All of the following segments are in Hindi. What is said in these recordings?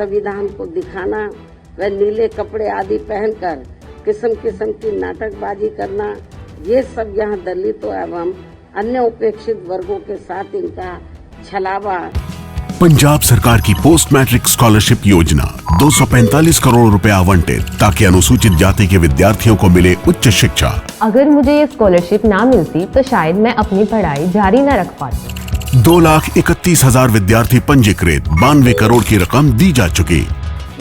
संविधान को दिखाना व नीले कपड़े आदि पहनकर किस्म किस्म की नाटकबाजी करना, ये सब यहाँ दलितों एवं अन्य उपेक्षित वर्गों के साथ इनका छलावा। पंजाब सरकार की पोस्ट मैट्रिक स्कॉलरशिप योजना 245 करोड़ रुपए आवंटित ताकि अनुसूचित जाति के विद्यार्थियों को मिले उच्च शिक्षा। अगर मुझे ये स्कॉलरशिप ना मिलती तो शायद मैं अपनी पढ़ाई जारी न रख पाती। 2,31,000 विद्यार्थी पंजीकृत, 92 करोड़ की रकम दी जा चुकी।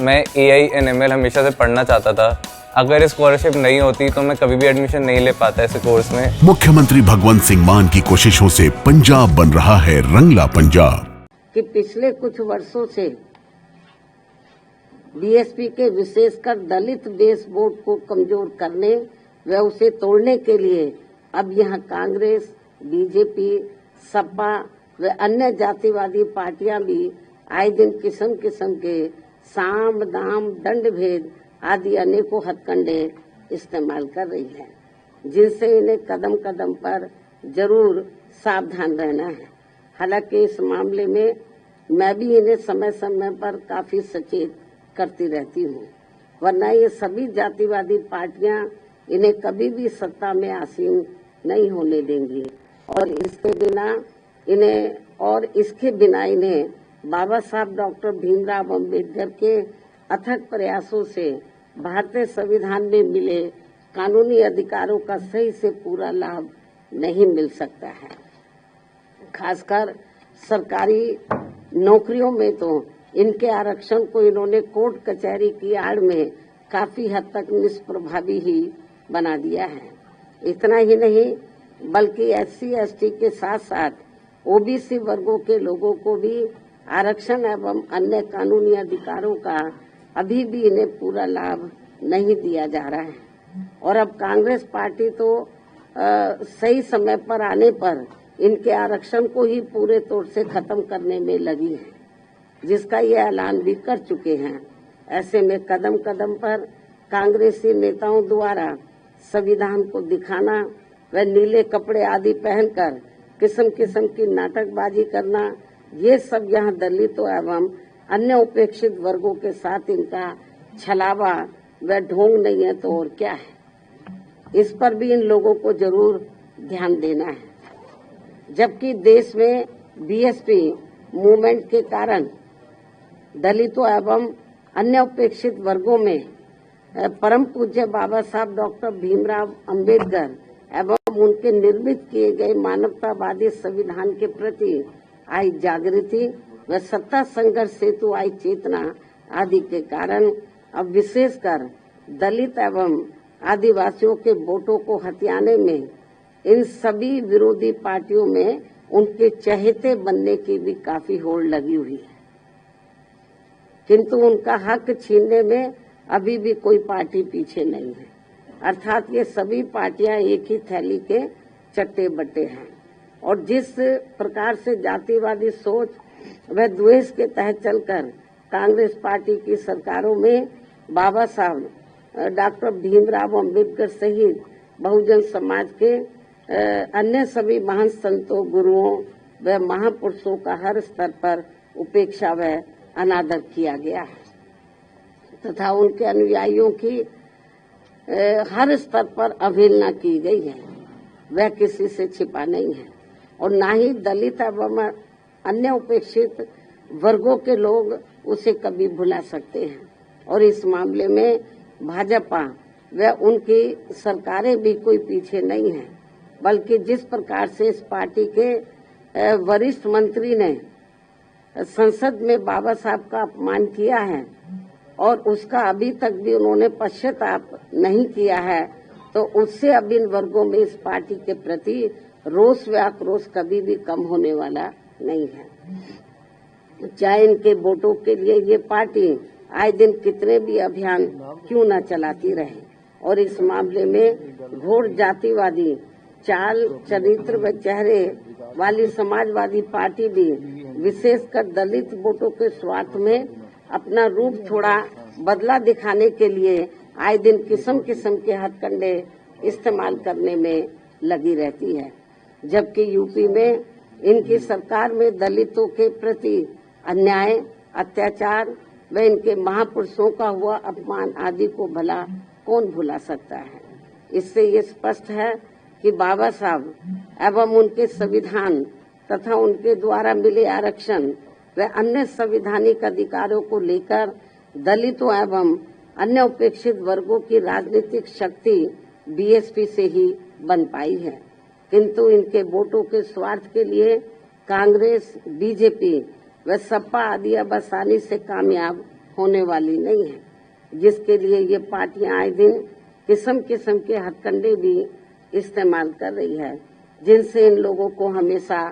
मैं AI/ML हमेशा से पढ़ना चाहता था। अगर स्कॉलरशिप नहीं होती तो मैं कभी भी एडमिशन नहीं ले पाता इस कोर्स में। मुख्यमंत्री भगवंत सिंह मान की कोशिशों से पंजाब बन रहा है रंगला पंजाब। कि पिछले कुछ वर्षों से बीएसपी के विशेषकर दलित बेस बोर्ड को कमजोर करने व उसे तोड़ने के लिए अब यहाँ कांग्रेस, बीजेपी, सपा व अन्य जातिवादी पार्टियां भी आए दिन किस्म किस्म के साम दाम दंड भेद आदि अनेकों हथकंडे इस्तेमाल कर रही है, जिनसे इन्हें कदम कदम पर जरूर सावधान रहना है। हालांकि इस मामले में मैं भी इन्हें समय समय पर काफी सचेत करती रहती हूँ, वरना ये सभी जातिवादी पार्टियां इन्हें कभी भी सत्ता में आसीन नहीं होने देंगी और इसके बिना इन्हें बाबा साहब डॉक्टर भीमराव अंबेडकर के अथक प्रयासों से भारतीय संविधान में मिले कानूनी अधिकारों का सही से पूरा लाभ नहीं मिल सकता है। खासकर सरकारी नौकरियों में तो इनके आरक्षण को इन्होंने कोर्ट कचहरी की आड़ में काफी हद तक निष्प्रभावी ही बना दिया है। इतना ही नहीं बल्कि SC/ST के साथ साथ OBC वर्गों के लोगों को भी आरक्षण एवं अन्य कानूनी अधिकारों का अभी भी इन्हें पूरा लाभ नहीं दिया जा रहा है। और अब कांग्रेस पार्टी तो सही समय पर आने पर इनके आरक्षण को ही पूरे तौर से खत्म करने में लगी है, जिसका ये ऐलान भी कर चुके हैं। ऐसे में कदम कदम पर कांग्रेसी नेताओं द्वारा संविधान को दिखाना व नीले कपड़े आदि पहनकर किस्म किस्म की नाटकबाजी करना, ये सब यहाँ दलितों एवं अन्य उपेक्षित वर्गों के साथ इनका छलावा व ढोंग नहीं है तो और क्या है। इस पर भी इन लोगों को जरूर ध्यान देना है। जबकि देश में बीएसपी मूवमेंट के कारण दलितों एवं अन्य उपेक्षित वर्गों में परम पूज्य बाबा साहब डॉक्टर भीमराव अंबेडकर एवं उनके निर्मित किए गए मानवतावादी संविधान के प्रति आई जागृति व सत्ता संघर्ष हेतु आई चेतना आदि के कारण अब विशेषकर दलित एवं आदिवासियों के वोटों को हथियाने में इन सभी विरोधी पार्टियों में उनके चहेते बनने की भी काफी होड़ लगी हुई है, किंतु उनका हक छीनने में अभी भी कोई पार्टी पीछे नहीं है। अर्थात ये सभी पार्टियां एक ही थैली के चट्टे बट्टे हैं और जिस प्रकार से जातिवादी सोच व द्वेष के तहत चलकर कांग्रेस पार्टी की सरकारों में बाबा साहब डॉक्टर भीमराव अंबेडकर सहित बहुजन समाज के अन्य सभी महान संतों, गुरुओं व महापुरुषों का हर स्तर पर उपेक्षा व अनादर किया गया है तथा उनके अनुयायियों की हर स्तर पर अवहेलना की गई है, वह किसी से छिपा नहीं है और न ही दलित एवं अन्य उपेक्षित वर्गों के लोग उसे कभी भुला सकते हैं। और इस मामले में भाजपा व उनकी सरकारें भी कोई पीछे नहीं है, बल्कि जिस प्रकार से इस पार्टी के वरिष्ठ मंत्री ने संसद में बाबा साहब का अपमान किया है और उसका अभी तक भी उन्होंने पश्चाताप नहीं किया है, तो उससे अब इन वर्गों में इस पार्टी के प्रति रोष व आक्रोश कभी भी कम होने वाला नहीं है। चाहे इनके वोटों के लिए ये पार्टी आए दिन कितने भी अभियान क्यों न चलाती रहे और इस मामले में घोर जातिवादी चाल, चरित्र व चेहरे वाली समाजवादी पार्टी भी विशेषकर दलित वोटों के स्वार्थ में अपना रूप थोड़ा बदला दिखाने के लिए आए दिन किस्म किस्म के हथकंडे इस्तेमाल करने में लगी रहती है। जबकि यूपी में इनकी सरकार में दलितों के प्रति अन्याय, अत्याचार व इनके महापुरुषों का हुआ अपमान आदि को भला कौन भुला सकता है। इससे ये स्पष्ट है कि बाबा साहब एवं उनके संविधान तथा उनके द्वारा मिले आरक्षण व अन्य संवैधानिक अधिकारों को लेकर दलितों एवं अन्य उपेक्षित वर्गों की राजनीतिक शक्ति बीएसपी से ही बन पाई है, किंतु इनके वोटों के स्वार्थ के लिए कांग्रेस, बीजेपी व सपा आदि अब आसानी से कामयाब होने वाली नहीं है, जिसके लिए ये पार्टियां आए दिन किस्म किस्म के हथकंडे भी इस्तेमाल कर रही है, जिनसे इन लोगों को हमेशा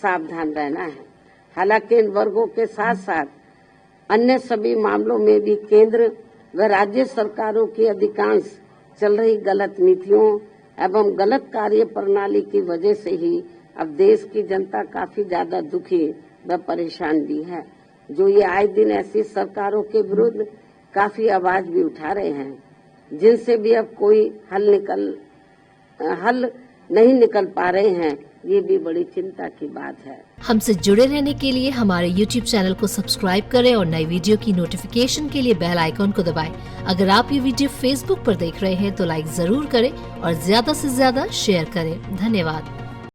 सावधान रहना है। हालांकि इन वर्गों के साथ साथ अन्य सभी मामलों में भी केंद्र व राज्य सरकारों की अधिकांश चल रही गलत नीतियों एवं गलत कार्य प्रणाली की वजह से ही अब देश की जनता काफी ज्यादा दुखी व परेशान भी है, जो ये आए दिन ऐसी सरकारों के विरुद्ध काफी आवाज भी उठा रहे हैं, जिनसे भी अब कोई हल नहीं निकल पा रहे हैं। ये भी बड़ी चिंता की बात है। हमसे जुड़े रहने के लिए हमारे YouTube चैनल को सब्सक्राइब करें और नई वीडियो की नोटिफिकेशन के लिए बेल आइकॉन को दबाएं। अगर आप ये वीडियो Facebook पर देख रहे हैं तो लाइक जरूर करें और ज्यादा से ज्यादा शेयर करें। धन्यवाद।